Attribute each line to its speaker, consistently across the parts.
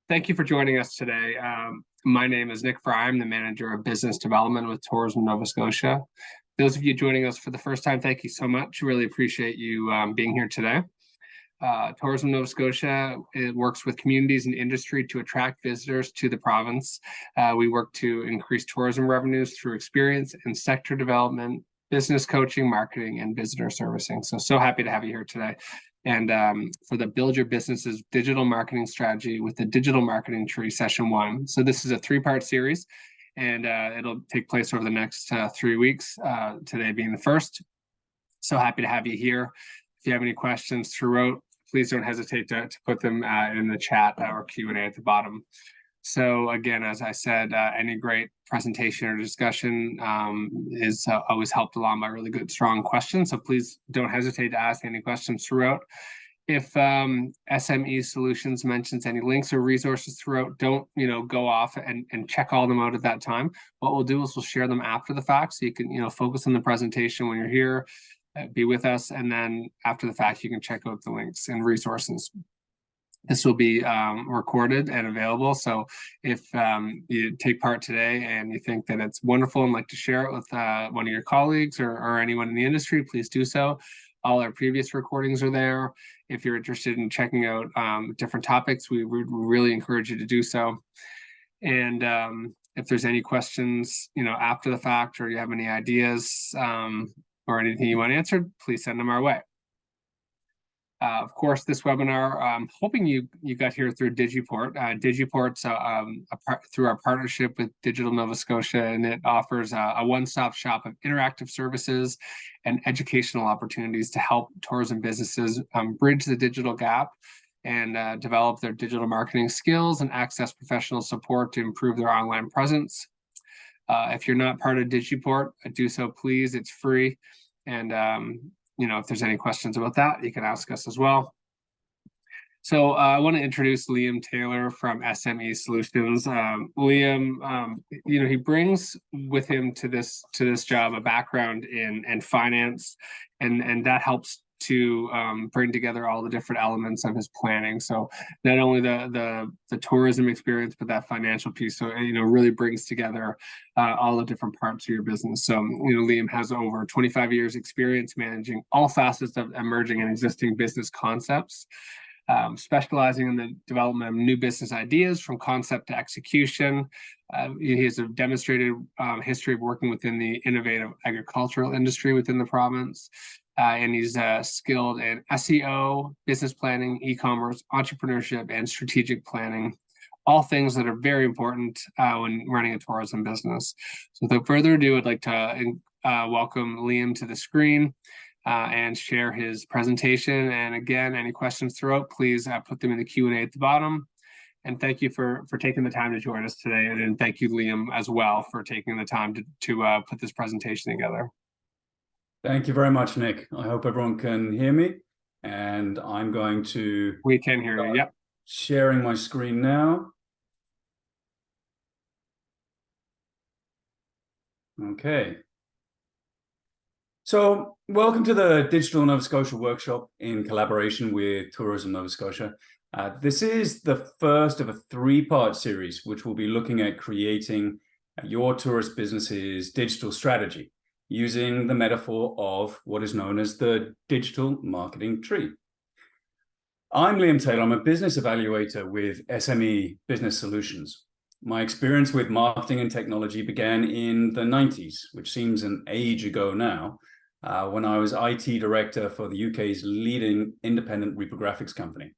Speaker 1: Thank you for joining us today. My name is Nick Fry. I'm the Manager of Business Development with Tourism Nova Scotia. Those of you joining us for the first time, thank you so much. Really appreciate you being here today. Tourism Nova Scotia, it works with communities and industry to attract visitors to the province. We work to increase tourism revenues through experience and sector development, business coaching, marketing, and visitor servicing. So happy to have you here today. And for the Build Your Business's Digital Marketing Strategy with the Digital Marketing Tree Session 1. So this is a 3-part series, and it'll take place over the next 3 weeks, today being the first. So happy to have you here. If you have any questions throughout, please don't hesitate to put them in the chat or Q&A at the bottom. So again, as I said, any great presentation or discussion is always helped along by really good, strong questions. So please don't hesitate to ask any questions throughout. If SME Solutions mentions any links or resources throughout, don't go off and check all them out at that time. What we'll do is we'll share them after the fact, so you can focus on the presentation when you're here, be with us, and then after the fact you can check out the links and resources. This will be recorded and available. So if you take part today and you think that it's wonderful and like to share it with one of your colleagues or anyone in the industry, please do so. All our previous recordings are there. If you're interested in checking out different topics, we really encourage you to do so. And if there's any questions, after the fact, or you have any ideas or anything you want answered, please send them our way. Of course, this webinar, I'm hoping you got here through Digiport. Digiport's through our partnership with Digital Nova Scotia, and it offers a one-stop shop of interactive services and educational opportunities to help tourism businesses bridge the digital gap and develop their digital marketing skills and access professional support to improve their online presence. If you're not part of Digiport, do so please. It's free. And if there's any questions about that, you can ask us as well. So I want to introduce Liam Tayler from SME Solutions. Liam, he brings with him to this job a background in finance, and that helps to bring together all the different elements of his planning. So not only the tourism experience, but that financial piece. So really brings together all the different parts of your business. So Liam has over 25 years experience managing all facets of emerging and existing business concepts, specializing in the development of new business ideas from concept to execution. He has a demonstrated history of working within the innovative agricultural industry within the province. And he's skilled in SEO, business planning, e-commerce, entrepreneurship, and strategic planning, all things that are very important when running a tourism business. So without further ado, I'd like to welcome Liam to the screen and share his presentation. And again, any questions throughout, please put them in the Q&A at the bottom. And thank you for taking the time to join us today. And thank you, Liam, as well, for taking the time to put this presentation together.
Speaker 2: Thank you very much, Nick. I hope everyone can hear me. And I'm going to...
Speaker 1: We can hear you, yep.
Speaker 2: Sharing my screen now. Okay. So welcome to the Digital Nova Scotia workshop in collaboration with Tourism Nova Scotia. This is the first of a 3-part series, which will be looking at creating your tourist business's digital strategy, using the metaphor of what is known as the digital marketing tree. I'm Liam Taylor. I'm a business evaluator with SME Business Solutions. My experience with marketing and technology began in the 90s, which seems an age ago now, when I was IT director for the UK's leading independent reprographics company.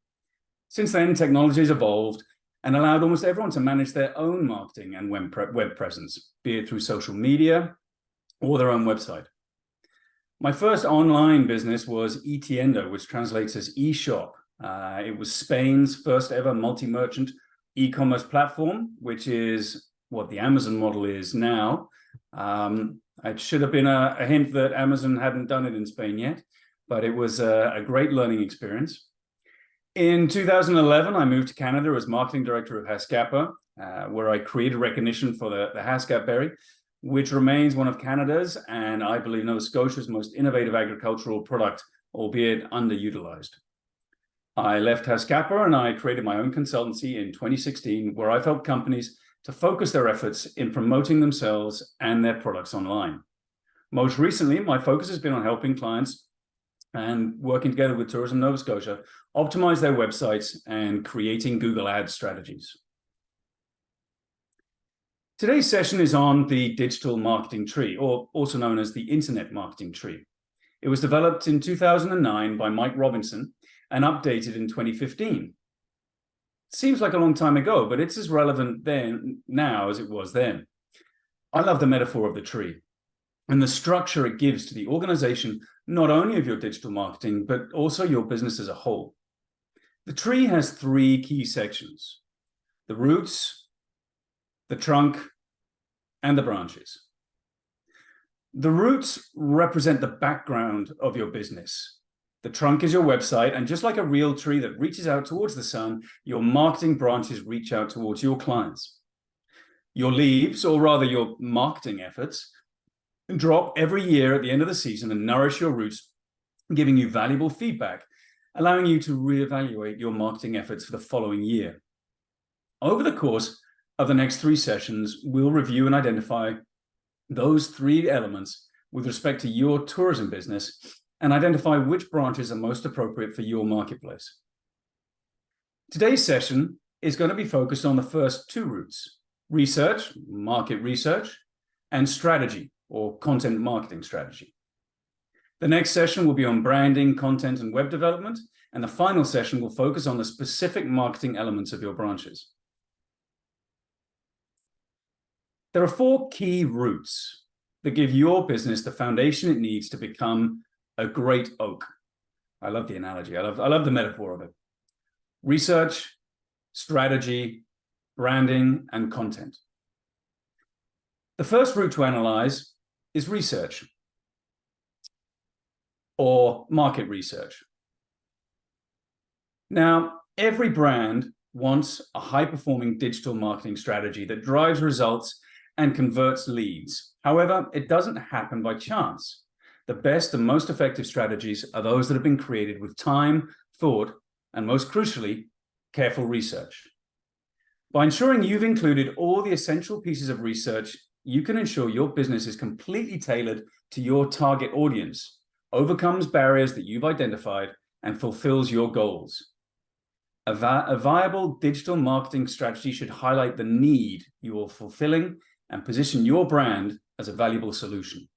Speaker 2: Since then, technology has evolved and allowed almost everyone to manage their own marketing and web presence, be it through social media or their own website. My first online business was eTienda, which translates as e-shop. It was Spain's first ever multi-merchant e-commerce platform, which is what the Amazon model is now. It should have been a hint that Amazon hadn't done it in Spain yet, but it was a great learning experience. In 2011, I moved to Canada as marketing director of Haskapa, where I created recognition for the Haskap berry, which remains one of Canada's, and I believe Nova Scotia's most innovative agricultural product, albeit underutilized. I left Hascapa and I created my own consultancy in 2016, where I've helped companies to focus their efforts in promoting themselves and their products online. Most recently, my focus has been on helping clients and working together with Tourism Nova Scotia optimize their websites and creating Google Ads strategies. Today's session is on the digital marketing tree, or also known as the internet marketing tree. It was developed in 2009 by Mike Robinson and updated in 2015. Seems like a long time ago, but it's as relevant now as it was then. I love the metaphor of the tree and the structure it gives to the organization, not only of your digital marketing, but also your business as a whole. The tree has three key sections: the roots, the trunk, and the branches. The roots represent the background of your business. The trunk is your website, and just like a real tree that reaches out towards the sun, your marketing branches reach out towards your clients. Your leaves, or rather your marketing efforts, drop every year at the end of the season and nourish your roots, giving you valuable feedback, allowing you to reevaluate your marketing efforts for the following year. Over the course of the next 3 sessions, we'll review and identify those 3 elements with respect to your tourism business and identify which branches are most appropriate for your marketplace. Today's session is going to be focused on the first 2 roots: research, market research, and strategy, or content marketing strategy. The next session will be on branding, content, and web development, and the final session will focus on the specific marketing elements of your branches. There are 4 key roots that give your business the foundation it needs to become a great oak. I love the analogy. I love the metaphor of it. Research, strategy, branding, and content. The first route to analyze is research, or market research. Now, every brand wants a high-performing digital marketing strategy that drives results and converts leads. However, it doesn't happen by chance. The best and most effective strategies are those that have been created with time, thought, and most crucially, careful research. By ensuring you've included all the essential pieces of research, you can ensure your business is completely tailored to your target audience, overcomes barriers that you've identified, and fulfills your goals. A viable digital marketing strategy should highlight the need you are fulfilling and position your brand as a valuable solution.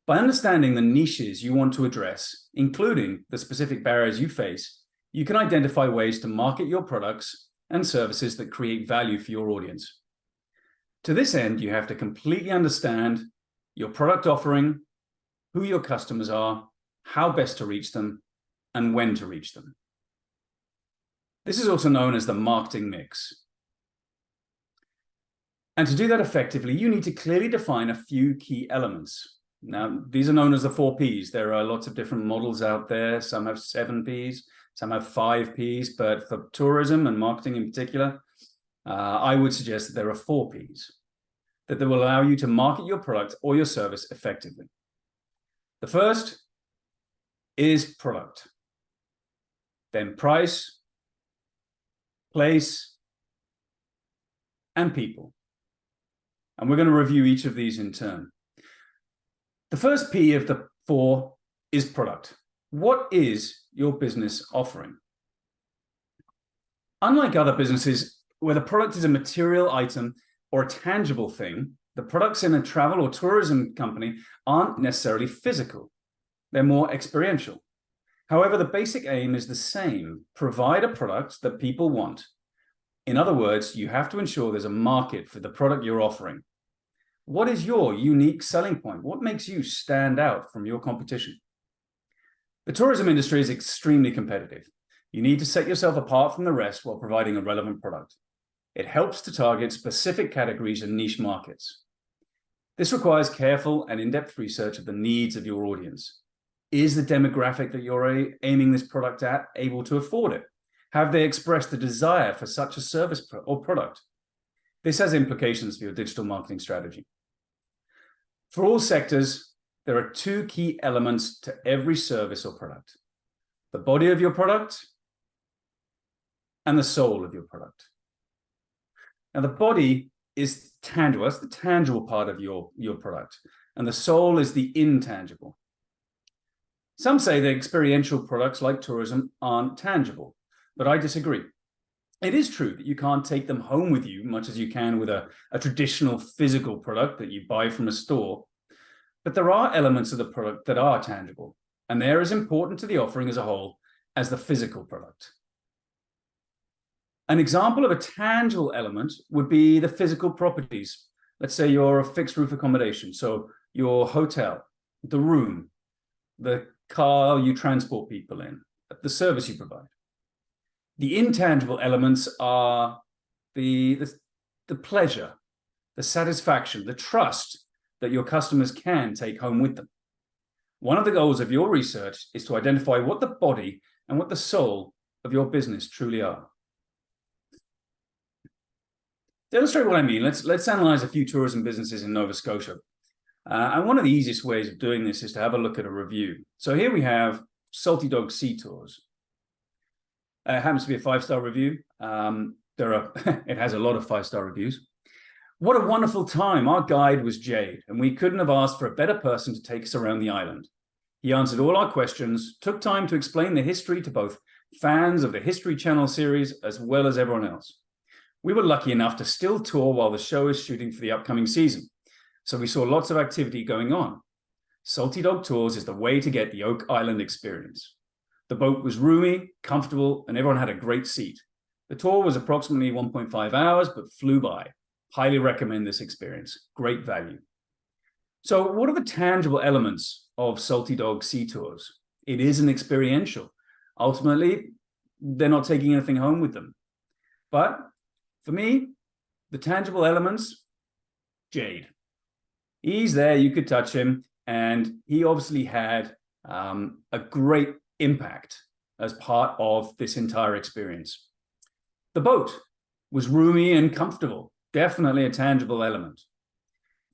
Speaker 2: By understanding the niches you want to address, including the specific barriers you face, you can identify ways to market your products and services that create value for your audience. To this end, you have to completely understand your product offering, who your customers are, how best to reach them, and when to reach them. This is also known as the marketing mix. And to do that effectively, you need to clearly define a few key elements. Now, these are known as the 4 Ps. There are lots of different models out there. Some have 7 Ps, some have 5 Ps, but for tourism and marketing in particular, I would suggest that there are 4 Ps that will allow you to market your product or your service effectively. The first is product, then price, place, and people. And we're going to review each of these in turn. The first P of the 4 is product. What is your business offering? Unlike other businesses where the product is a material item or a tangible thing, the products in a travel or tourism company aren't necessarily physical. They're more experiential. However, the basic aim is the same: provide a product that people want. In other words, you have to ensure there's a market for the product you're offering. What is your unique selling point? What makes you stand out from your competition? The tourism industry is extremely competitive. You need to set yourself apart from the rest while providing a relevant product. It helps to target specific categories and niche markets. This requires careful and in-depth research of the needs of your audience. Is the demographic that you're aiming this product at able to afford it? Have they expressed the desire for such a service or product? This has implications for your digital marketing strategy. For all sectors, there are 2 key elements to every service or product: the body of your product, and the soul of your product. Now, the body is tangible. That's the tangible part of your product. And the soul is the intangible. Some say that experiential products like tourism aren't tangible, but I disagree. It is true that you can't take them home with you, much as you can with a traditional physical product that you buy from a store. But there are elements of the product that are tangible, and they're as important to the offering as a whole as the physical product. An example of a tangible element would be the physical properties. Let's say you're a fixed roof accommodation, so your hotel, the room, the car you transport people in, the service you provide. The intangible elements are the pleasure, the satisfaction, the trust that your customers can take home with them. One of the goals of your research is to identify what the body and what the soul of your business truly are. To illustrate what I mean, let's analyze a few tourism businesses in Nova Scotia. And one of the easiest ways of doing this is to have a look at a review. So here we have Salty Dog Sea Tours. It happens to be a 5-star review. It has a lot of 5-star reviews. What a wonderful time. Our guide was Jade, and we couldn't have asked for a better person to take us around the island. He answered all our questions, took time to explain the history to both fans of the History Channel series as well as everyone else. We were lucky enough to still tour while the show is shooting for the upcoming season, so we saw lots of activity going on. Salty Dog Tours is the way to get the Oak Island experience. The boat was roomy, comfortable, and everyone had a great seat. The tour was approximately 1.5 hours, but flew by. Highly recommend this experience. Great value. So what are the tangible elements of Salty Dog Sea Tours? It is an experiential. Ultimately, they're not taking anything home with them. But for me, the tangible elements, Jade. He's there, you could touch him, and he obviously had a great impact as part of this entire experience. The boat was roomy and comfortable, definitely a tangible element.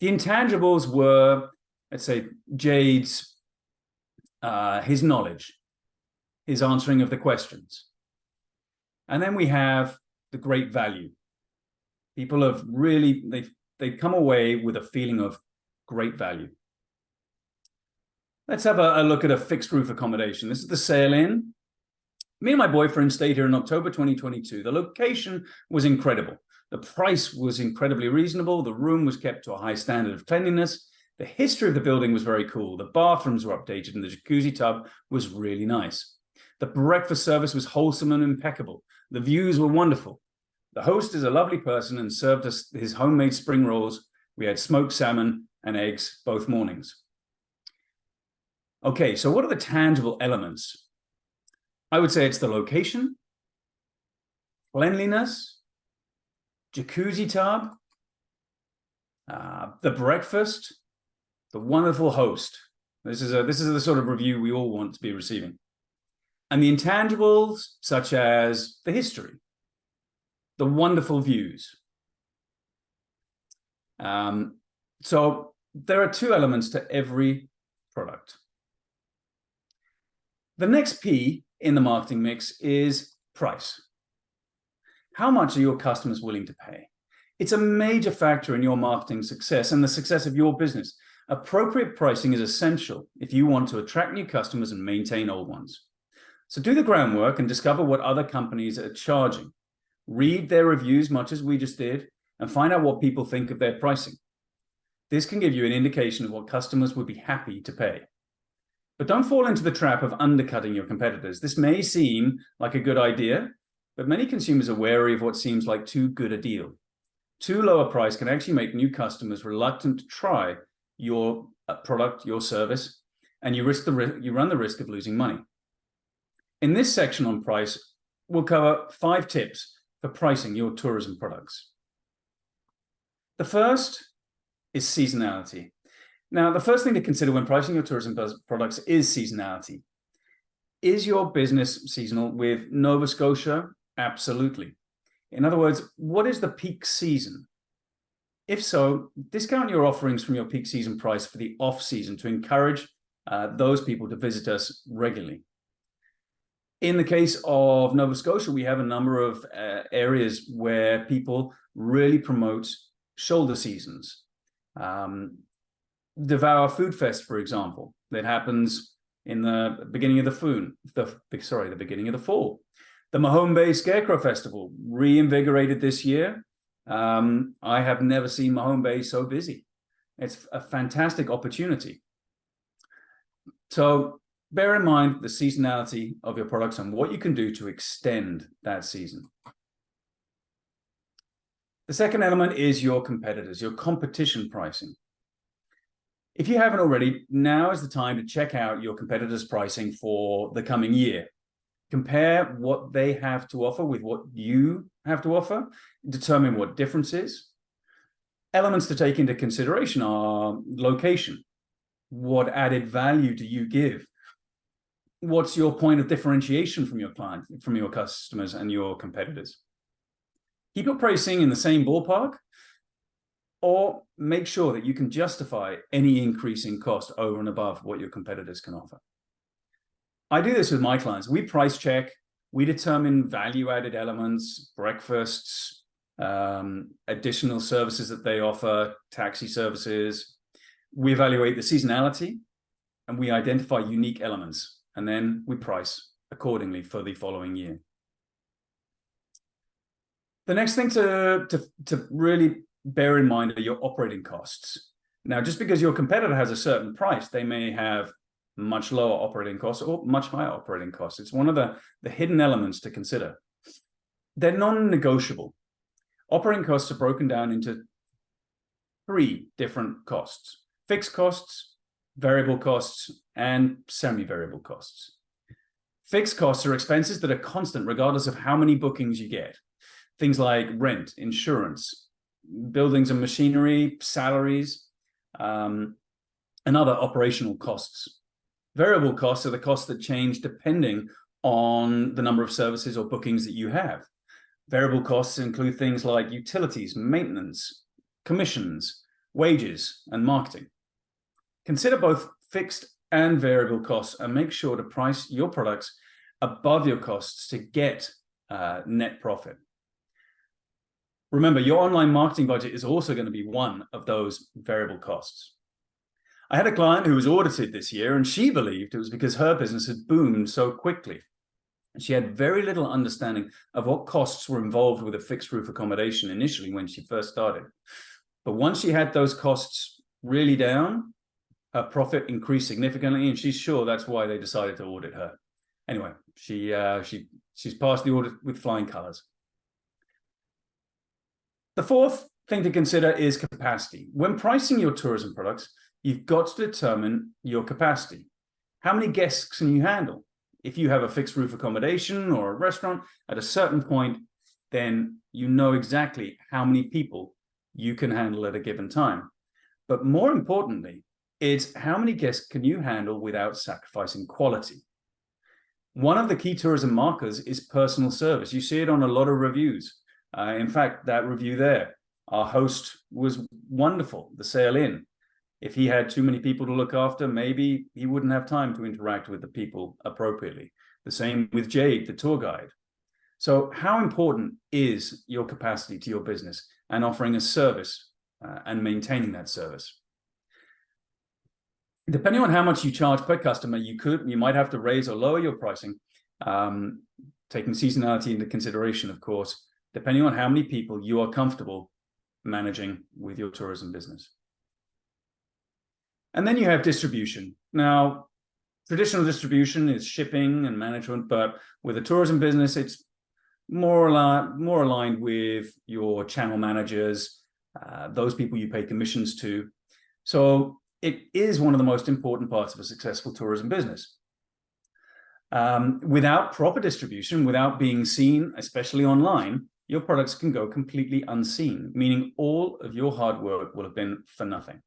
Speaker 2: The intangibles were, let's say, Jade's, his knowledge, his answering of the questions. And then we have the great value. People have really, they've come away with a feeling of great value. Let's have a look at a fixed roof accommodation. This is the Sail Inn. Me and my boyfriend stayed here in October 2022. The location was incredible. The price was incredibly reasonable. The room was kept to a high standard of cleanliness. The history of the building was very cool. The bathrooms were updated and the jacuzzi tub was really nice. The breakfast service was wholesome and impeccable. The views were wonderful. The host is a lovely person and served us his homemade spring rolls. We had smoked salmon and eggs both mornings. Okay, so what are the tangible elements? I would say it's the location, cleanliness, jacuzzi tub, the breakfast, the wonderful host. This is the sort of review we all want to be receiving. And the intangibles, such as the history, the wonderful views. So there are two elements to every product. The next P in the marketing mix is price. How much are your customers willing to pay? It's a major factor in your marketing success and the success of your business. Appropriate pricing is essential if you want to attract new customers and maintain old ones. So do the groundwork and discover what other companies are charging. Read their reviews, much as we just did, and find out what people think of their pricing. This can give you an indication of what customers would be happy to pay. But don't fall into the trap of undercutting your competitors. This may seem like a good idea, but many consumers are wary of what seems like too good a deal. Too low a price can actually make new customers reluctant to try your product, your service, and you run the risk of losing money. In this section on price, we'll cover 5 tips for pricing your tourism products. The first is seasonality. Now, the first thing to consider when pricing your tourism products is seasonality. Is your business seasonal with Nova Scotia? Absolutely. In other words, what is the peak season? If so, discount your offerings from your peak season price for the off season to encourage those people to visit us regularly. In the case of Nova Scotia, we have a number of areas where people really promote shoulder seasons. Devour Food Fest, for example, that happens in the beginning of the beginning of the fall. The Mahone Bay Scarecrow Festival, reinvigorated this year. I have never seen Mahone Bay so busy. It's a fantastic opportunity. So bear in mind the seasonality of your products and what you can do to extend that season. The second element is your competitors, your competition pricing. If you haven't already, now is the time to check out your competitors' pricing for the coming year. Compare what they have to offer with what you have to offer, determine what difference is. Elements to take into consideration are location. What added value do you give? What's your point of differentiation from your client, from your customers and your competitors? Keep your pricing in the same ballpark, or make sure that you can justify any increase in cost over and above what your competitors can offer. I do this with my clients. We price check, we determine value-added elements, breakfasts, additional services that they offer, taxi services. We evaluate the seasonality, and we identify unique elements, and then we price accordingly for the following year. The next thing to really bear in mind are your operating costs. Now, just because your competitor has a certain price, they may have much lower operating costs or much higher operating costs. It's one of the hidden elements to consider. They're non-negotiable. Operating costs are broken down into 3 different costs: fixed costs, variable costs, and semi-variable costs. Fixed costs are expenses that are constant regardless of how many bookings you get. Things like rent, insurance, buildings and machinery, salaries, and other operational costs. Variable costs are the costs that change depending on the number of services or bookings that you have. Variable costs include things like utilities, maintenance, commissions, wages, and marketing. Consider both fixed and variable costs and make sure to price your products above your costs to get net profit. Remember, your online marketing budget is also going to be one of those variable costs. I had a client who was audited this year, and she believed it was because her business had boomed so quickly. She had very little understanding of what costs were involved with a fixed roof accommodation initially when she first started. But once she had those costs really down, her profit increased significantly, and she's sure that's why they decided to audit her. Anyway, she's passed the audit with flying colors. The fourth thing to consider is capacity. When pricing your tourism products, you've got to determine your capacity. How many guests can you handle? If you have a fixed roof accommodation or a restaurant, at a certain point, then you know exactly how many people you can handle at a given time. But more importantly, it's how many guests can you handle without sacrificing quality. One of the key tourism markers is personal service. You see it on a lot of reviews. In fact, that review there, our host was wonderful, the Sail Inn. If he had too many people to look after, maybe he wouldn't have time to interact with the people appropriately. The same with Jade, the tour guide. So how important is your capacity to your business and offering a service and maintaining that service? Depending on how much you charge per customer, you might have to raise or lower your pricing, taking seasonality into consideration, of course, depending on how many people you are comfortable managing with your tourism business. And then you have distribution. Now, traditional distribution is shipping and management, but with a tourism business, it's more aligned with your channel managers, those people you pay commissions to. So it is one of the most important parts of a successful tourism business. Without proper distribution, without being seen, especially online, your products can go completely unseen, meaning all of your hard work will have been for nothing.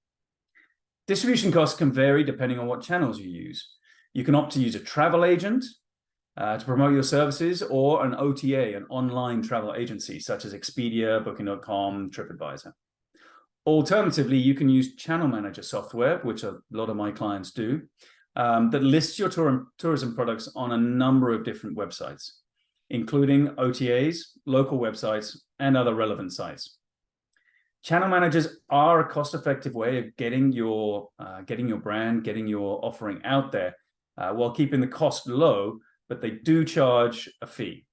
Speaker 2: Distribution costs can vary depending on what channels you use. You can opt to use a travel agent to promote your services, or an OTA, an online travel agency, such as Expedia, Booking.com, TripAdvisor. Alternatively, you can use channel manager software, which a lot of my clients do, that lists your tourism products on a number of different websites, including OTAs, local websites, and other relevant sites. Channel managers are a cost-effective way of getting your brand, getting your offering out there, while keeping the cost low, but they do charge a fee.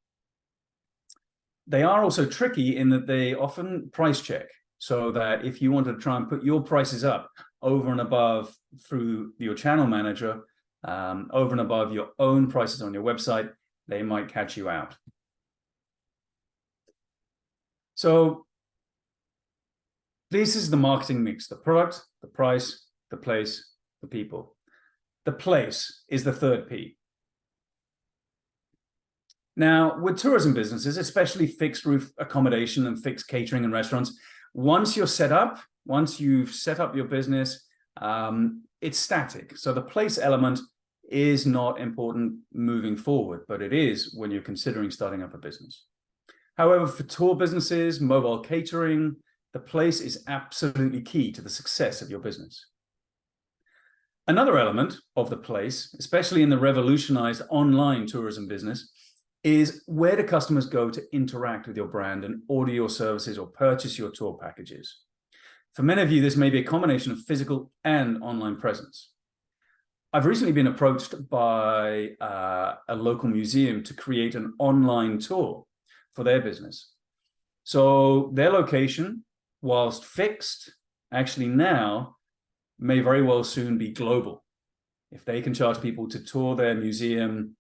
Speaker 2: They are also tricky in that they often price check, so that if you want to try and put your prices up over and above through your channel manager, over and above your own prices on your website, they might catch you out. So this is the marketing mix: the product, the price, the place, the people. The place is the third P. Now, with tourism businesses, especially fixed roof accommodation and fixed catering and restaurants, once you've set up your business, it's static. So the place element is not important moving forward, but it is when you're considering starting up a business. However, for tour businesses, mobile catering, the place is absolutely key to the success of your business. Another element of the place, especially in the revolutionized online tourism business, is where do customers go to interact with your brand and order your services or purchase your tour packages. For many of you, this may be a combination of physical and online presence. I've recently been approached by a local museum to create an online tour for their business. So their location, whilst fixed, actually now may very well soon be global, if they can charge people to tour their museum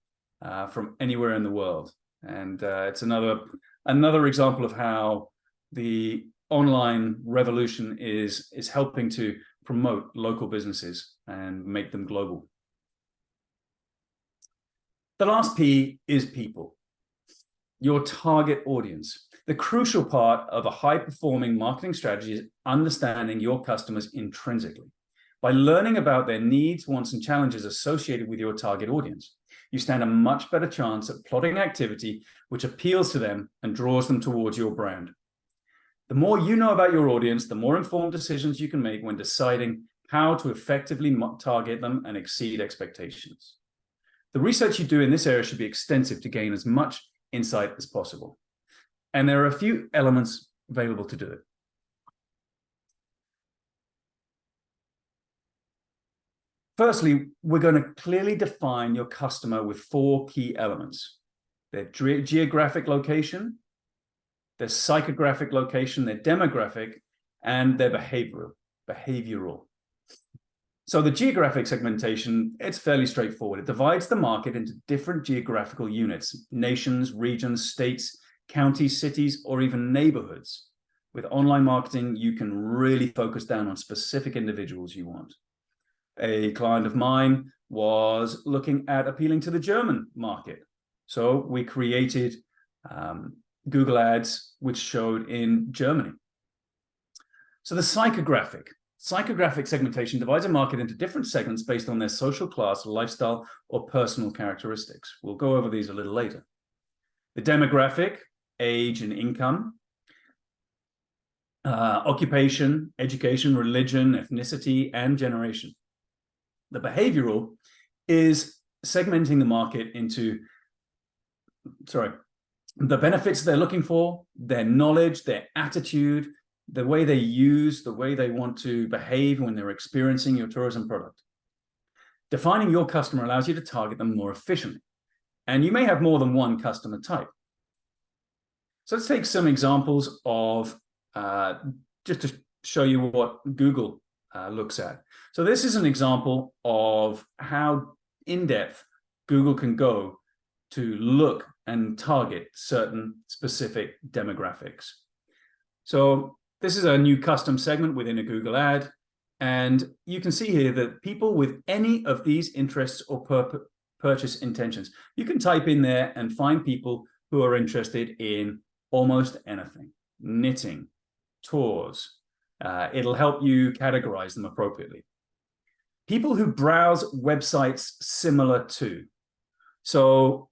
Speaker 2: from anywhere in the world. And it's another example of how the online revolution is helping to promote local businesses and make them global. The last P is people, your target audience. The crucial part of a high-performing marketing strategy is understanding your customers intrinsically. By learning about their needs, wants, and challenges associated with your target audience, you stand a much better chance at plotting activity which appeals to them and draws them towards your brand. The more you know about your audience, the more informed decisions you can make when deciding how to effectively target them and exceed expectations. The research you do in this area should be extensive to gain as much insight as possible. And there are a few elements available to do it. Firstly, we're going to clearly define your customer with 4 key elements: their geographic location, their psychographic location, their demographic, and their behavioral. So the geographic segmentation, it's fairly straightforward. It divides the market into different geographical units: nations, regions, states, counties, cities, or even neighborhoods. With online marketing, you can really focus down on specific individuals you want. A client of mine was looking at appealing to the German market. So we created Google Ads, which showed in Germany. So the psychographic segmentation divides a market into different segments based on their social class, lifestyle, or personal characteristics. We'll go over these a little later. The demographic, age and income, occupation, education, religion, ethnicity, and generation. The behavioral is segmenting the market into, the benefits they're looking for, their knowledge, their attitude, the way they use, the way they want to behave when they're experiencing your tourism product. Defining your customer allows you to target them more efficiently, and you may have more than one customer type. So let's take some examples of, just to show you what Google looks at. So this is an example of how in-depth Google can go to look and target certain specific demographics. So this is a new custom segment within a Google ad. And you can see here that people with any of these interests or purchase intentions, you can type in there and find people who are interested in almost anything: knitting, tours. It'll help you categorize them appropriately. People who browse websites similar to. So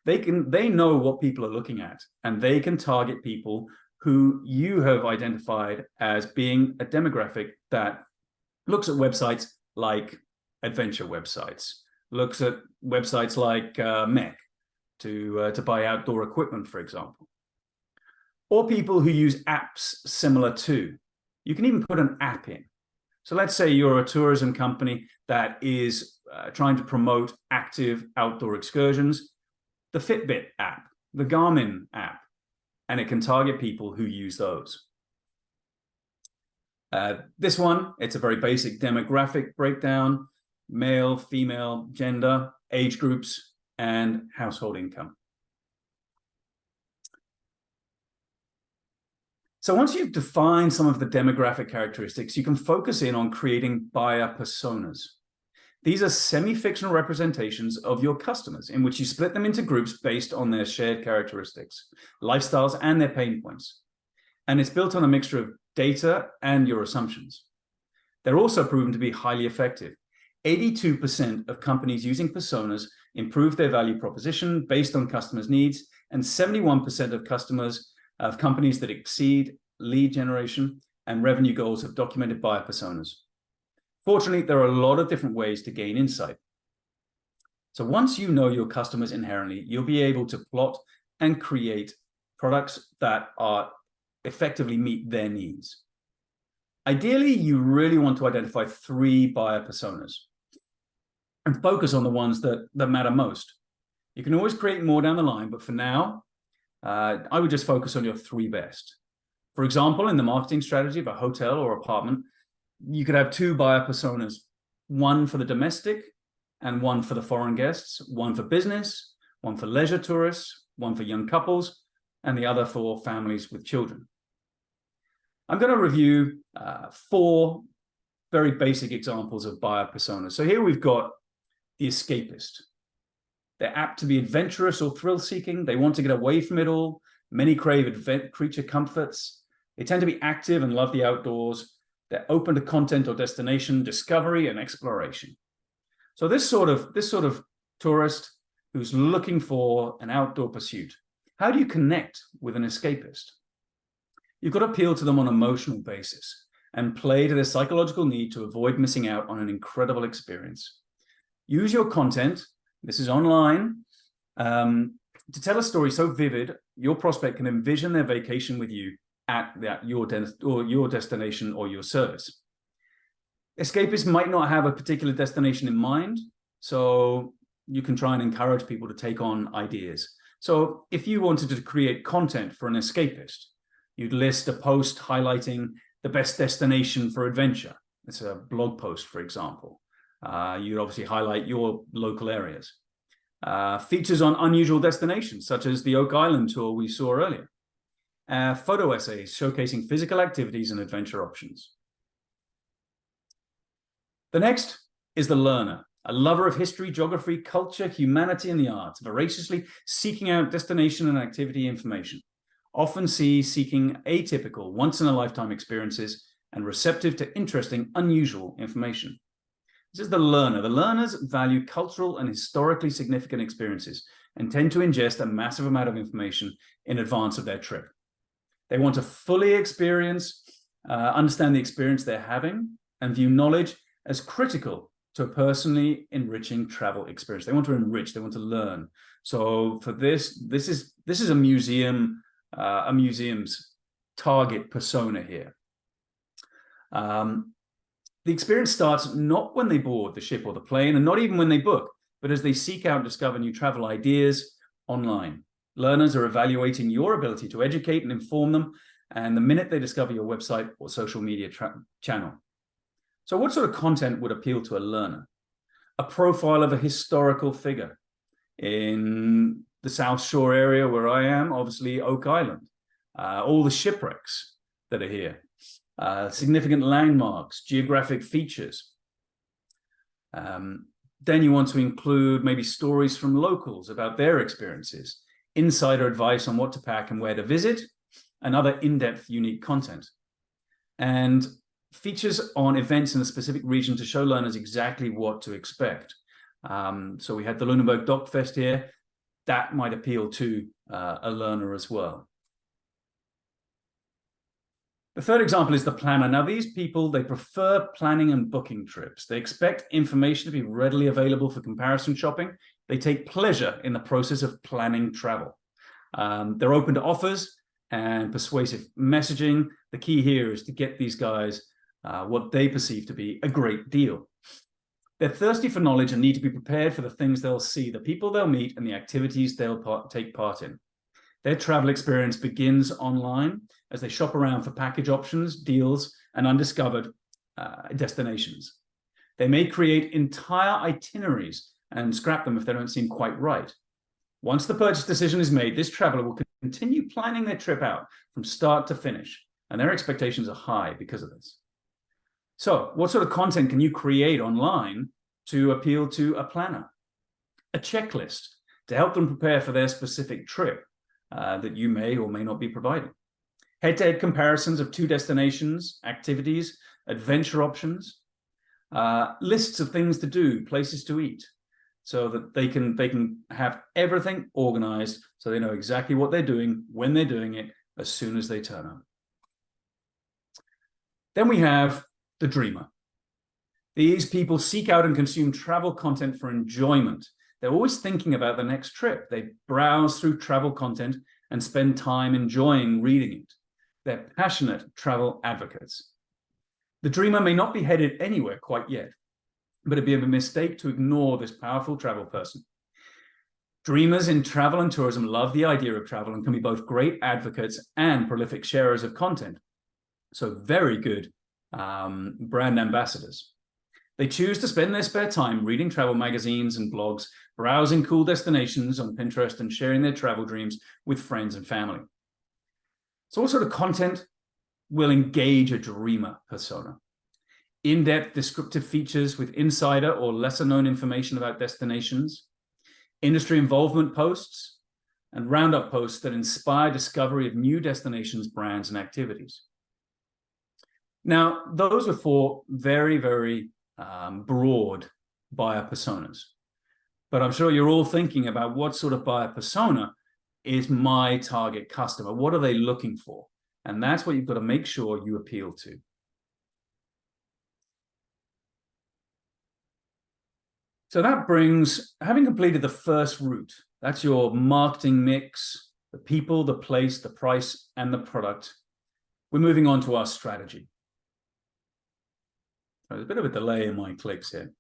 Speaker 2: they know what people are looking at, and they can target people who you have identified as being a demographic that looks at websites like adventure websites, looks at websites like Mech to buy outdoor equipment, for example. Or people who use apps similar to. You can even put an app in. So let's say you're a tourism company that is trying to promote active outdoor excursions. The Fitbit app, the Garmin app, and it can target people who use those. This one, it's a very basic demographic breakdown: male, female, gender, age groups, and household income. So once you've defined some of the demographic characteristics, you can focus in on creating buyer personas. These are semi-fictional representations of your customers in which you split them into groups based on their shared characteristics, lifestyles, and their pain points. And it's built on a mixture of data and your assumptions. They're also proven to be highly effective. 82% of companies using personas improve their value proposition based on customers' needs, and 71% of companies that exceed lead generation and revenue goals have documented buyer personas. Fortunately, there are a lot of different ways to gain insight. So once you know your customers inherently, you'll be able to plot and create products that are effectively meet their needs. Ideally, you really want to identify 3 buyer personas and focus on the ones that matter most. You can always create more down the line, but for now, I would just focus on your 3 best. For example, in the marketing strategy of a hotel or apartment, you could have 2 buyer personas, one for the domestic and one for the foreign guests, one for business, one for leisure tourists, one for young couples, and the other for families with children. I'm going to review 4 very basic examples of buyer personas. So here we've got the escapist. They're apt to be adventurous or thrill-seeking. They want to get away from it all. Many crave creature comforts. They tend to be active and love the outdoors. They're open to content or destination, discovery, and exploration. So this sort of tourist who's looking for an outdoor pursuit, how do you connect with an escapist? You've got to appeal to them on an emotional basis and play to their psychological need to avoid missing out on an incredible experience. Use your content, this is online, to tell a story so vivid, your prospect can envision their vacation with you at your destination or your service. Escapists might not have a particular destination in mind, so you can try and encourage people to take on ideas. So if you wanted to create content for an escapist, you'd list a post highlighting the best destination for adventure. It's a blog post, for example. You'd obviously highlight your local areas. Features on unusual destinations, such as the Oak Island tour we saw earlier. Photo essays showcasing physical activities and adventure options. The next is the learner, a lover of history, geography, culture, humanity, and the arts, voraciously seeking out destination and activity information. Often seeking atypical, once-in-a-lifetime experiences and receptive to interesting, unusual information. This is the learner. The learners value cultural and historically significant experiences and tend to ingest a massive amount of information in advance of their trip. They want to fully understand the experience they're having and view knowledge as critical to a personally enriching travel experience. They want to enrich, they want to learn. So for this is a museum's target persona here. The experience starts not when they board the ship or the plane, and not even when they book, but as they seek out and discover new travel ideas online. Learners are evaluating your ability to educate and inform them, and the minute they discover your website or social media channel. So what sort of content would appeal to a learner? A profile of a historical figure. In the South Shore area where I am, obviously Oak Island. All the shipwrecks that are here. Significant landmarks, geographic features. Then you want to include maybe stories from locals about their experiences, insider advice on what to pack and where to visit, and other in-depth, unique content. And features on events in a specific region to show learners exactly what to expect. So we had the Lunenburg Dock Fest here. That might appeal to a learner as well. The third example is the planner. Now, these people, they prefer planning and booking trips. They expect information to be readily available for comparison shopping. They take pleasure in the process of planning travel. They're open to offers and persuasive messaging. The key here is to get these guys what they perceive to be a great deal. They're thirsty for knowledge and need to be prepared for the things they'll see, the people they'll meet, and the activities they'll take part in. Their travel experience begins online as they shop around for package options, deals, and undiscovered destinations. They may create entire itineraries and scrap them if they don't seem quite right. Once the purchase decision is made, this traveler will continue planning their trip out from start to finish, and their expectations are high because of this. So, what sort of content can you create online to appeal to a planner? A checklist to help them prepare for their specific trip that you may or may not be providing. Head-to-head comparisons of 2 destinations, activities, adventure options, lists of things to do, places to eat, so that they can have everything organized so they know exactly what they're doing, when they're doing it, as soon as they turn up. Then we have the dreamer. These people seek out and consume travel content for enjoyment. They're always thinking about the next trip. They browse through travel content and spend time enjoying reading it. They're passionate travel advocates. The dreamer may not be headed anywhere quite yet, but it'd be a mistake to ignore this powerful travel person. Dreamers in travel and tourism love the idea of travel and can be both great advocates and prolific sharers of content. So very good brand ambassadors. They choose to spend their spare time reading travel magazines and blogs, browsing cool destinations on Pinterest, and sharing their travel dreams with friends and family. So what sort of content will engage a dreamer persona? In-depth descriptive features with insider or lesser-known information about destinations, industry involvement posts, and roundup posts that inspire discovery of new destinations, brands, and activities. Now, those are 4 very, very broad buyer personas. But I'm sure you're all thinking about what sort of buyer persona is my target customer. What are they looking for? And that's what you've got to make sure you appeal to. So that brings, having completed the first route, that's your marketing mix, the people, the place, the price, and the product. We're moving on to our strategy. There's a bit of a delay in my clicks here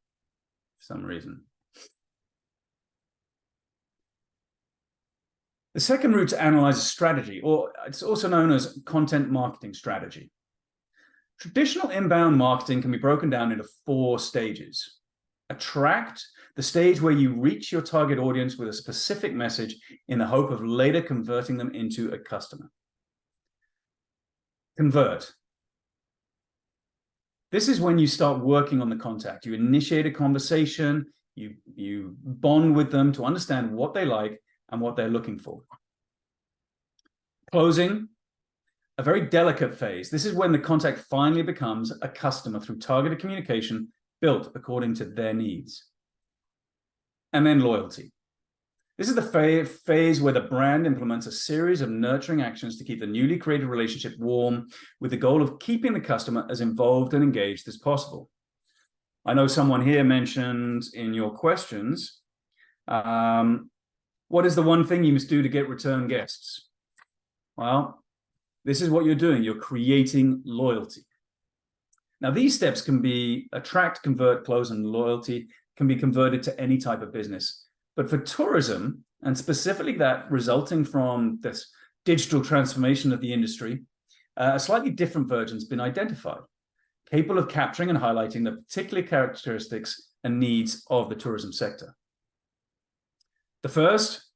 Speaker 2: for some reason. The second route to analyze a strategy, or it's also known as content marketing strategy. Traditional inbound marketing can be broken down into 4 stages. Attract, the stage where you reach your target audience with a specific message in the hope of later converting them into a customer. Convert. This is when you start working on the contact. You initiate a conversation, you bond with them to understand what they like and what they're looking for. Closing, a very delicate phase. This is when the contact finally becomes a customer through targeted communication built according to their needs. And then loyalty. This is the phase where the brand implements a series of nurturing actions to keep the newly created relationship warm, with the goal of keeping the customer as involved and engaged as possible. I know someone here mentioned in your questions, what is the one thing you must do to get return guests? Well, this is what you're doing. You're creating loyalty. Now, these steps can be attract, convert, close, and loyalty can be converted to any type of business. But for tourism, and specifically that resulting from this digital transformation of the industry, a slightly different version has been identified, capable of capturing and highlighting the particular characteristics and needs of the tourism sector. The first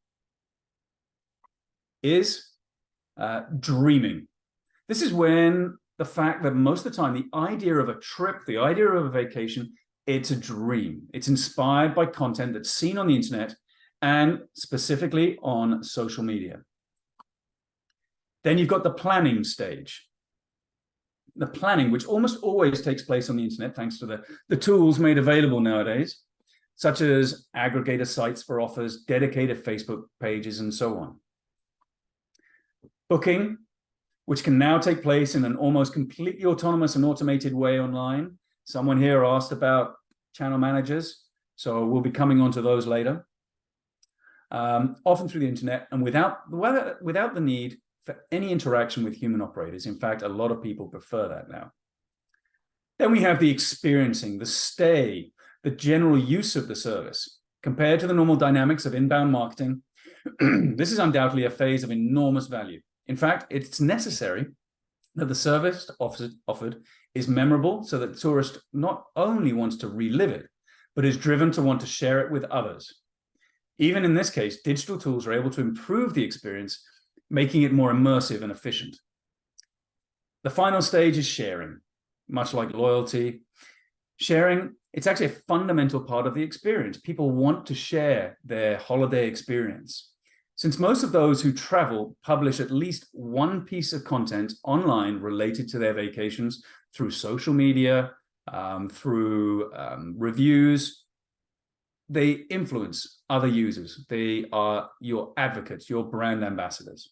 Speaker 2: is dreaming. This is when the fact that most of the time, the idea of a trip, the idea of a vacation, it's a dream. It's inspired by content that's seen on the internet and specifically on social media. Then you've got the planning stage. The planning, which almost always takes place on the internet, thanks to the tools made available nowadays, such as aggregator sites for offers, dedicated Facebook pages, and so on. Booking, which can now take place in an almost completely autonomous and automated way online. Someone here asked about channel managers, so we'll be coming on to those later. Often through the internet and without the need for any interaction with human operators. In fact, a lot of people prefer that now. Then we have the experiencing, the stay, the general use of the service. Compared to the normal dynamics of inbound marketing, this is undoubtedly a phase of enormous value. In fact, it's necessary that the service offered is memorable so that the tourist not only wants to relive it, but is driven to want to share it with others. Even in this case, digital tools are able to improve the experience, making it more immersive and efficient. The final stage is sharing, much like loyalty. Sharing, it's actually a fundamental part of the experience. People want to share their holiday experience. Since most of those who travel publish at least one piece of content online related to their vacations through social media, through reviews, they influence other users. They are your advocates, your brand ambassadors.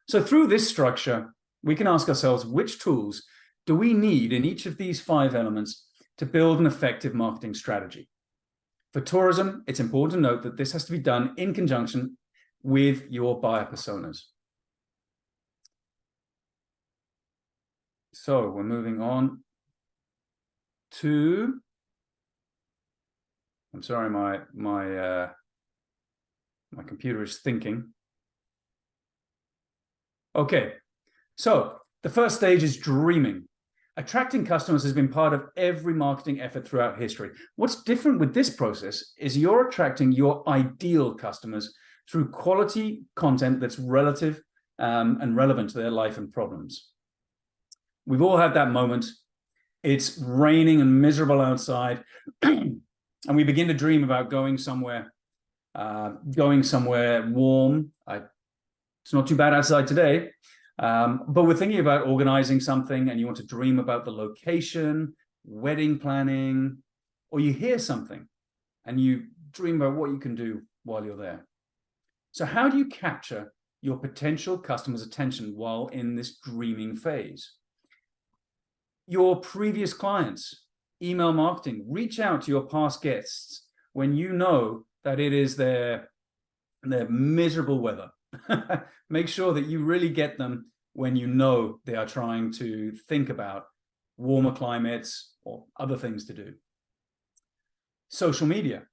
Speaker 2: So through this structure, we can ask ourselves, which tools do we need in each of these 5 elements to build an effective marketing strategy? For tourism, it's important to note that this has to be done in conjunction with your buyer personas. So we're moving on to, I'm sorry, my computer is thinking. Okay, so the first stage is dreaming. Attracting customers has been part of every marketing effort throughout history. What's different with this process is you're attracting your ideal customers through quality content that's relative and relevant to their life and problems. We've all had that moment. It's raining and miserable outside, and we begin to dream about going somewhere warm. It's not too bad outside today, but we're thinking about organizing something, and you want to dream about the location, wedding planning, or you hear something, and you dream about what you can do while you're there. So how do you capture your potential customers' attention while in this dreaming phase? Your previous clients, email marketing, reach out to your past guests when you know that it is their miserable weather. Make sure that you really get them when you know they are trying to think about warmer climates or other things to do. Social media.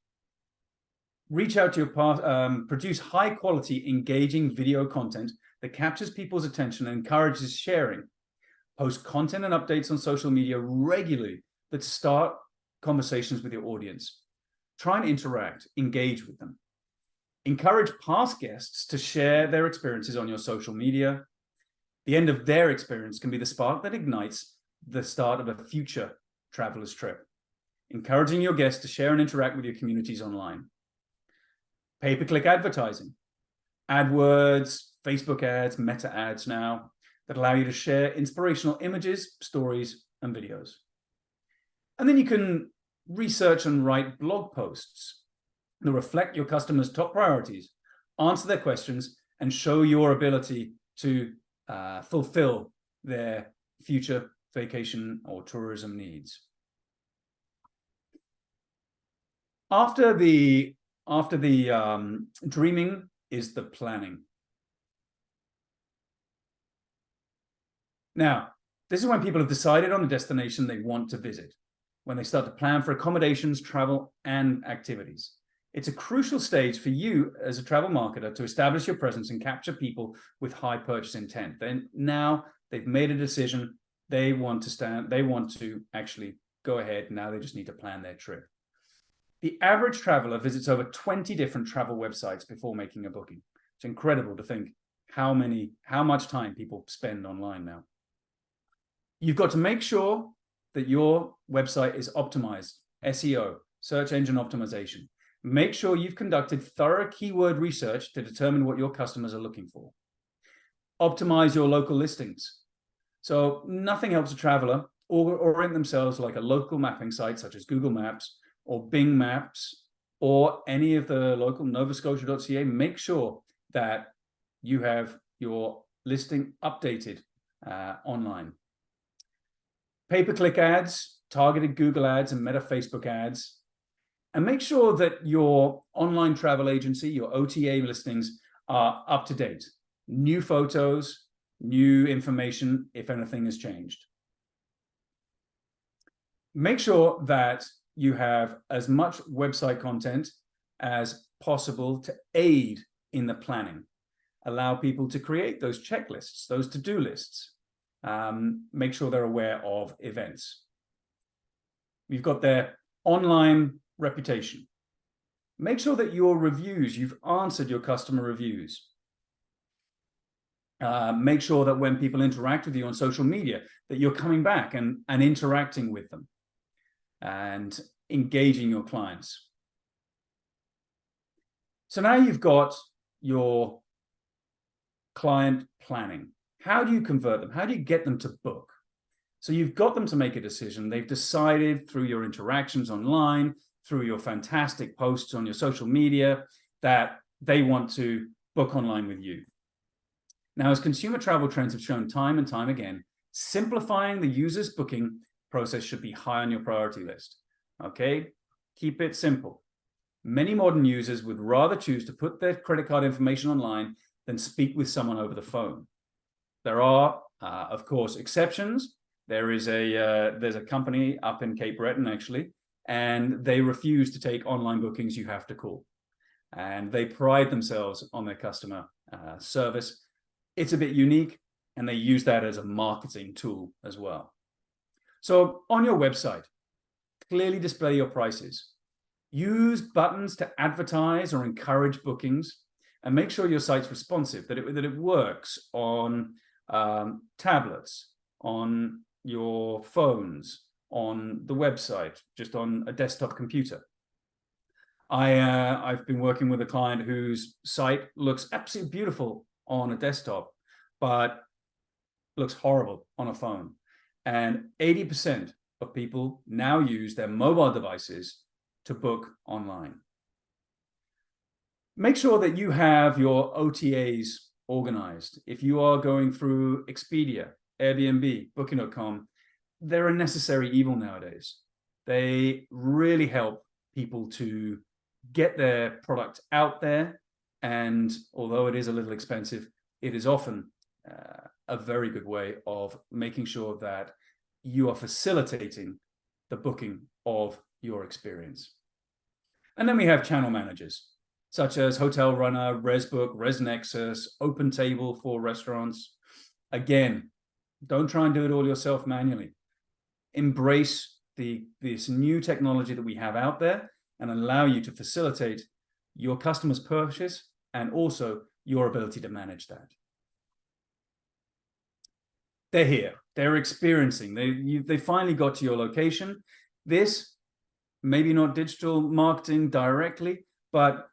Speaker 2: Reach out to your past, produce high quality, engaging video content that captures people's attention and encourages sharing. Post content and updates on social media regularly that start conversations with your audience. Try and interact, engage with them. Encourage past guests to share their experiences on your social media. The end of their experience can be the spark that ignites the start of a future traveler's trip. Encouraging your guests to share and interact with your communities online. Pay-per-click advertising. AdWords, Facebook ads, Meta ads now, that allow you to share inspirational images, stories, and videos. And then you can research and write blog posts that reflect your customers' top priorities, answer their questions, and show your ability to fulfill their future vacation or tourism needs. After the dreaming is the planning. Now, this is when people have decided on the destination they want to visit, when they start to plan for accommodations, travel, and activities. It's a crucial stage for you as a travel marketer to establish your presence and capture people with high purchase intent. Then now they've made a decision. They want to actually go ahead. Now they just need to plan their trip. The average traveler visits over 20 different travel websites before making a booking. It's incredible to think how much time people spend online now. You've got to make sure that your website is optimized, SEO, search engine optimization. Make sure you've conducted thorough keyword research to determine what your customers are looking for. Optimize your local listings. So nothing helps a traveler orient themselves like a local mapping site such as Google Maps or Bing Maps or any of the local novascotia.ca. Make sure that you have your listing updated online. Pay-per-click ads, targeted Google ads, and Meta Facebook ads. And make sure that your online travel agency, your OTA listings, are up to date. New photos, new information, if anything has changed. Make sure that you have as much website content as possible to aid in the planning. Allow people to create those checklists, those to-do lists. Make sure they're aware of events. You've got their online reputation. Make sure that your reviews, you've answered your customer reviews. Make sure that when people interact with you on social media, that you're coming back and interacting with them and engaging your clients. So now you've got your client planning. How do you convert them? How do you get them to book? So you've got them to make a decision. They've decided through your interactions online, through your fantastic posts on your social media, that they want to book online with you. Now, as consumer travel trends have shown time and time again, simplifying the user's booking process should be high on your priority list. Okay? Keep it simple. Many modern users would rather choose to put their credit card information online than speak with someone over the phone. There are, of course, exceptions. There's a company up in Cape Breton, actually, and they refuse to take online bookings. You have to call. And they pride themselves on their customer service. It's a bit unique, and they use that as a marketing tool as well. So on your website, clearly display your prices. Use buttons to advertise or encourage bookings, and make sure your site's responsive, that it works on tablets, on your phones, on the website, just on a desktop computer. I've been working with a client whose site looks absolutely beautiful on a desktop, but looks horrible on a phone. And 80% of people now use their mobile devices to book online. Make sure that you have your OTAs organized. If you are going through Expedia, Airbnb, Booking.com, they're a necessary evil nowadays. They really help people to get their product out there. And although it is a little expensive, it is often a very good way of making sure that you are facilitating the booking of your experience. And then we have channel managers, such as Hotel Runner, ResBook, ResNexus, OpenTable for restaurants. Again, don't try and do it all yourself manually. Embrace this new technology that we have out there and allow you to facilitate your customers' purchase and also your ability to manage that. They're here. They're experiencing. They finally got to your location. This, maybe not digital marketing directly, but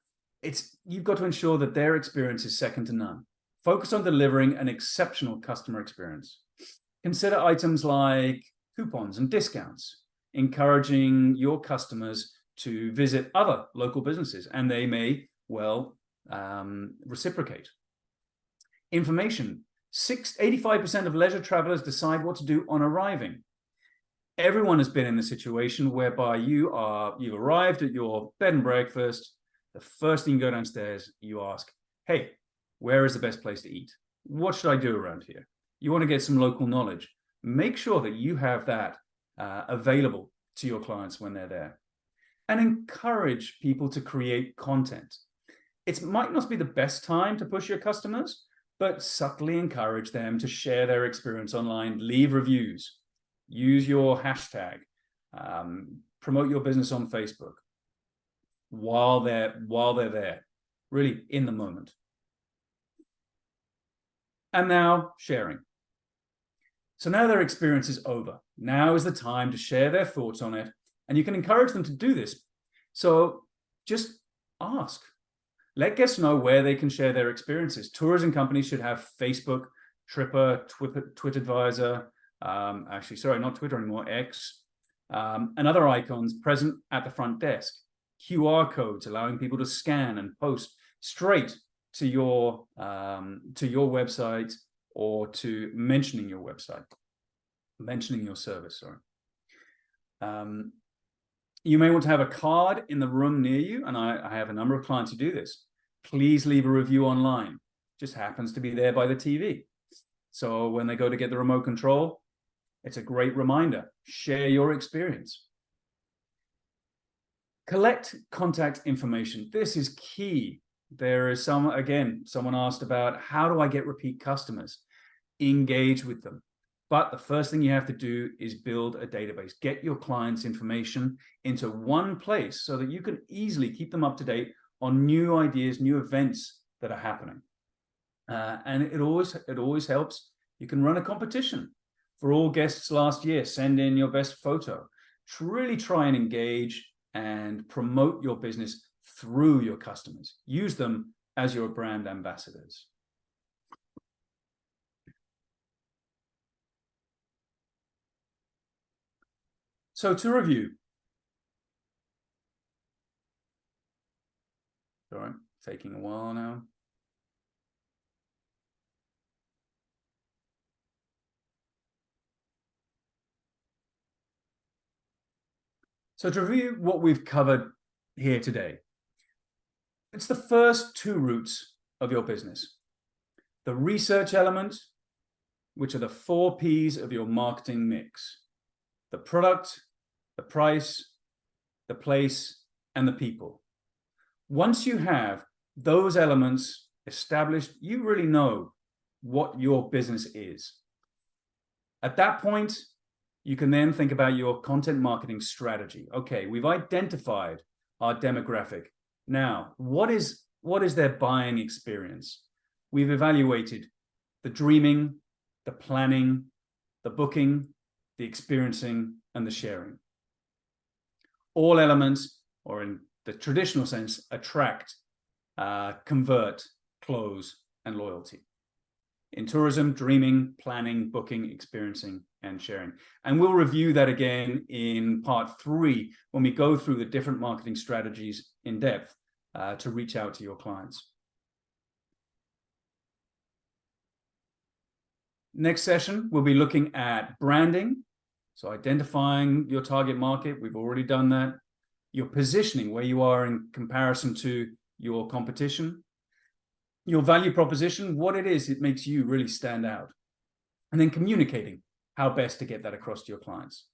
Speaker 2: you've got to ensure that their experience is second to none. Focus on delivering an exceptional customer experience. Consider items like coupons and discounts, encouraging your customers to visit other local businesses, and they may well reciprocate. Information. 85% of leisure travelers decide what to do on arriving. Everyone has been in the situation whereby you've arrived at your bed and breakfast. The first thing you go downstairs, you ask, hey, where is the best place to eat? What should I do around here? You want to get some local knowledge. Make sure that you have that available to your clients when they're there. And encourage people to create content. It might not be the best time to push your customers, but subtly encourage them to share their experience online, leave reviews, use your hashtag, promote your business on Facebook while they're there, really in the moment. And now sharing. So now their experience is over. Now is the time to share their thoughts on it, and you can encourage them to do this. So just ask. Let guests know where they can share their experiences. Tourism companies should have Facebook, Tripper, TwitAdvisor, actually, sorry, not Twitter anymore, X, and other icons present at the front desk. QR codes allowing people to scan and post straight to your website or to mentioning your website, mentioning your service, sorry. You may want to have a card in the room near you, and I have a number of clients who do this. Please leave a review online. Just happens to be there by the TV. So when they go to get the remote control, it's a great reminder. Share your experience. Collect contact information. This is key. There is someone asked about, how do I get repeat customers? Engage with them. But the first thing you have to do is build a database. Get your clients' information into one place so that you can easily keep them up to date on new ideas, new events that are happening. And it always helps. You can run a competition. For all guests last year, send in your best photo. Really try and engage and promote your business through your customers. Use them as your brand ambassadors. So to review, sorry, taking a while now. So to review what we've covered here today, it's the first two routes of your business. The research element, which are the 4 Ps of your marketing mix: the product, the price, the place, and the people. Once you have those elements established, you really know what your business is. At that point, you can then think about your content marketing strategy. Okay, we've identified our demographic. Now, what is their buying experience? We've evaluated the dreaming, the planning, the booking, the experiencing, and the sharing. All elements, or in the traditional sense, attract, convert, close, and loyalty. In tourism, dreaming, planning, booking, experiencing, and sharing. And we'll review that again in part 3 when we go through the different marketing strategies in depth to reach out to your clients. Next session, we'll be looking at branding. So identifying your target market, we've already done that. Your positioning, where you are in comparison to your competition. Your value proposition, what it is it makes you really stand out. And then communicating how best to get that across to your clients.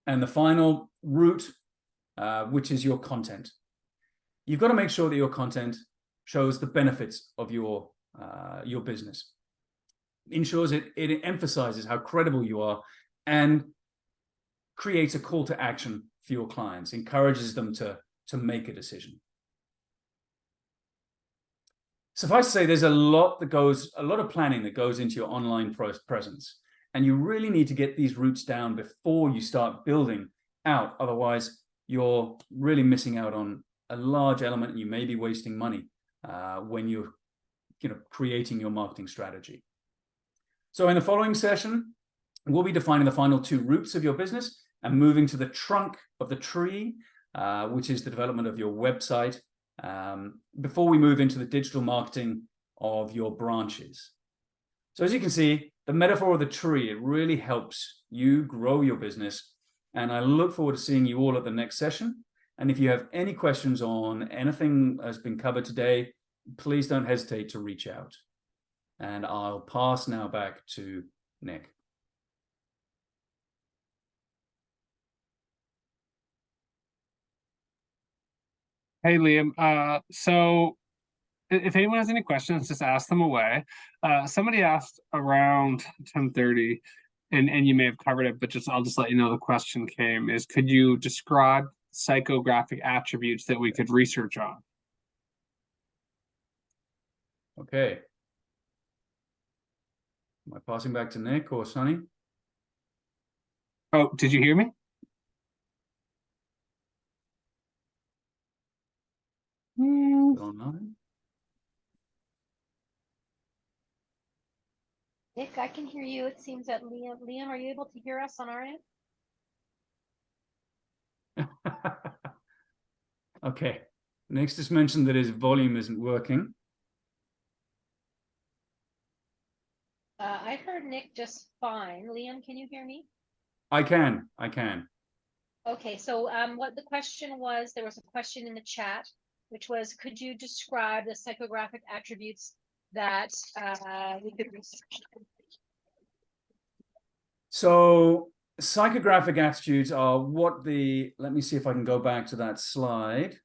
Speaker 2: And the final route, which is your content. You've got to make sure that your content shows the benefits of your business. Ensures it emphasizes how credible you are and creates a call to action for your clients, encourages them to make a decision. Suffice to say, there's a lot of planning that goes into your online presence, and you really need to get these roots down before you start building out. Otherwise, you're really missing out on a large element, and you may be wasting money when you're creating your marketing strategy. So in the following session, we'll be defining the final 2 roots of your business and moving to the trunk of the tree, which is the development of your website, before we move into the digital marketing of your branches. So as you can see, the metaphor of the tree, it really helps you grow your business. And I look forward to seeing you all at the next session. And if you have any questions on anything that's been covered today, please don't hesitate to reach out. And I'll pass now back to Nick.
Speaker 1: Hey, Liam. So if anyone has any questions, just ask them away. Somebody asked around 10:30, and you may have covered it, but I'll just let you know the question came is, could you describe psychographic attributes that we could research on?
Speaker 2: Okay. Am I passing back to Nick or Sonny?
Speaker 1: Oh, did you hear me?
Speaker 2: Still online?
Speaker 3: Nick, I can hear you. It seems that Liam, are you able to hear us on our end?
Speaker 2: Okay. Nick's just mentioned that his volume isn't working.
Speaker 3: I heard Nick just fine. Liam, can you hear me?
Speaker 2: I can.
Speaker 3: Okay, so what the question was, there was a question in the chat, which was, could you describe the psychographic attributes that we could research?
Speaker 2: So psychographic attitudes are what let me see if I can go back to that slide.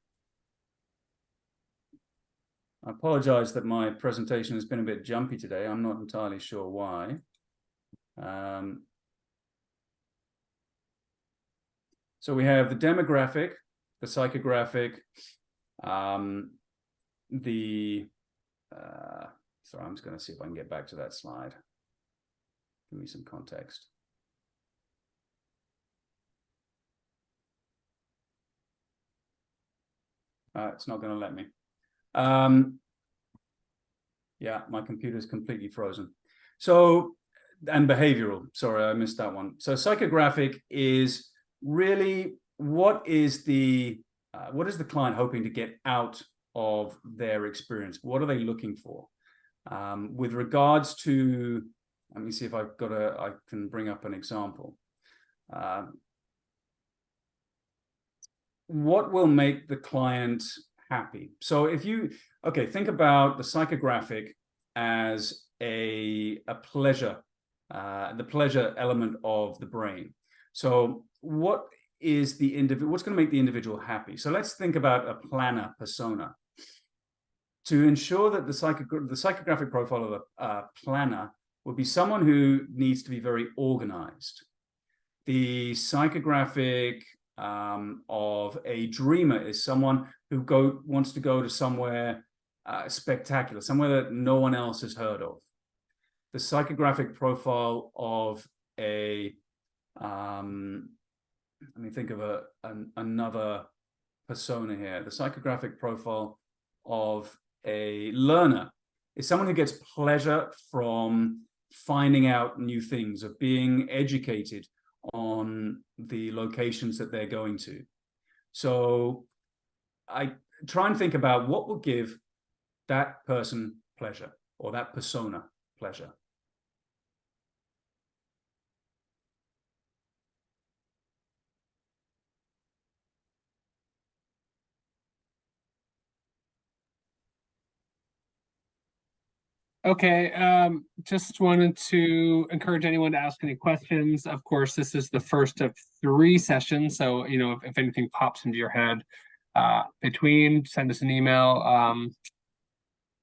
Speaker 2: I apologize that my presentation has been a bit jumpy today. I'm not entirely sure why. So we have the demographic, the psychographic, sorry, I'm just going to see if I can get back to that slide. Give me some context. It's not going to let me. Yeah, my computer's completely frozen. So, and behavioral, sorry, I missed that one. So psychographic is really what is the client hoping to get out of their experience? What are they looking for? With regards to, let me see if I can bring up an example. What will make the client happy? So if you, think about the psychographic as a pleasure, the pleasure element of the brain. So what is what's going to make the individual happy? So let's think about a planner persona. To ensure that the psychographic profile of a planner would be someone who needs to be very organized. The psychographic of a dreamer is someone who wants to go to somewhere spectacular, somewhere that no one else has heard of. The psychographic profile of let me think of another persona here. The psychographic profile of a learner is someone who gets pleasure from finding out new things, of being educated on the locations that they're going to. So I try and think about what will give that person pleasure, or that persona pleasure.
Speaker 1: Okay, just wanted to encourage anyone to ask any questions. Of course, this is the first of 3 sessions, so if anything pops into your head between, send us an email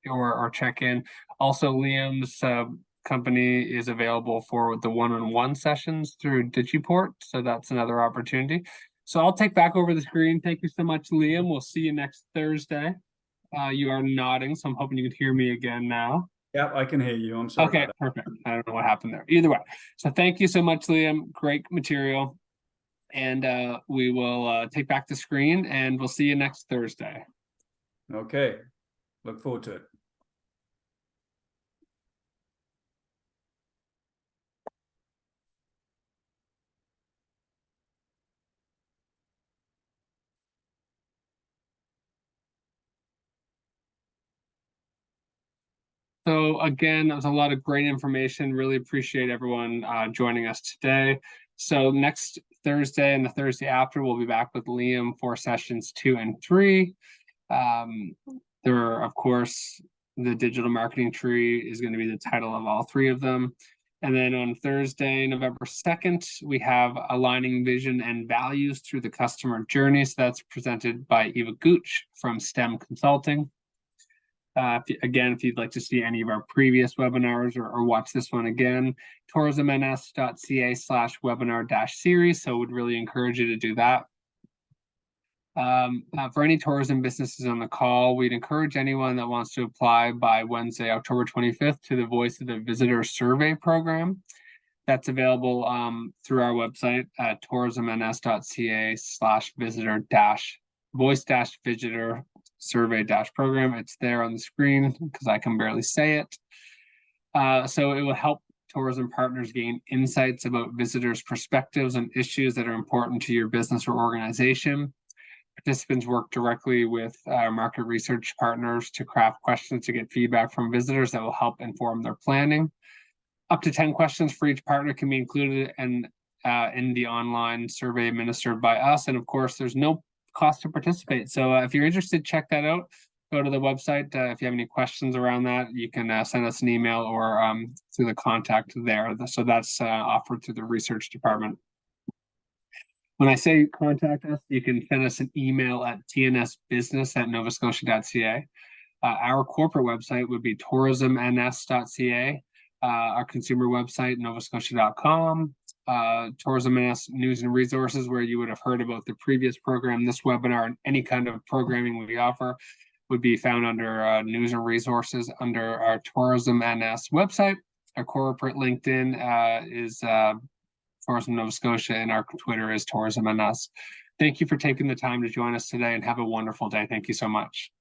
Speaker 1: or check in. Also, Liam's company is available for the one-on-one sessions through Digiport, so that's another opportunity. So I'll take back over the screen. Thank you so much, Liam. We'll see you next Thursday. You are nodding, so I'm hoping you can hear me again now.
Speaker 2: Yeah, I can hear you. I'm sorry.
Speaker 1: Okay, perfect. I don't know what happened there. Either way. So thank you so much, Liam. Great material. And we will take back the screen, and we'll see you next Thursday.
Speaker 2: Okay. Look forward to it.
Speaker 1: So again, that was a lot of great information. Really appreciate everyone joining us today. So next Thursday and the Thursday after, we'll be back with Liam for sessions 2 and 3. There are, of course, the digital marketing tree is going to be the title of all 3 of them. And then on Thursday, November 2nd, we have Aligning Vision and Values Through the Customer Journey. So that's presented by Eva Gooch from STEM Consulting. If you'd like to see any of our previous webinars or watch this one again, tourismns.ca/webinar-series. So would really encourage you to do that. For any tourism businesses on the call, we'd encourage anyone that wants to apply by Wednesday, October 25th to the Voice of the Visitor Survey program. That's available through our website at tourismns.ca/visitor-voice-visitor survey-program. It's there on the screen because I can barely say it. So it will help tourism partners gain insights about visitors' perspectives and issues that are important to your business or organization. Participants work directly with market research partners to craft questions to get feedback from visitors that will help inform their planning. Up to 10 questions for each partner can be included in the online survey administered by us. And of course, there's no cost to participate. So if you're interested, check that out. Go to the website. If you have any questions around that, you can send us an email or through the contact there. So that's offered through the research department. When I say contact us, you can send us an email at tnsbusiness@novascotia.ca. Our corporate website would be tourismns.ca. Our consumer website, novascotia.com. Tourism NS News and Resources, where you would have heard about the previous program, this webinar, and any kind of programming we offer would be found under News and Resources under our Tourism NS website. Our corporate LinkedIn is Tourism Nova Scotia, and our Twitter is Tourism NS. Thank you for taking the time to join us today, and have a wonderful day. Thank you so much.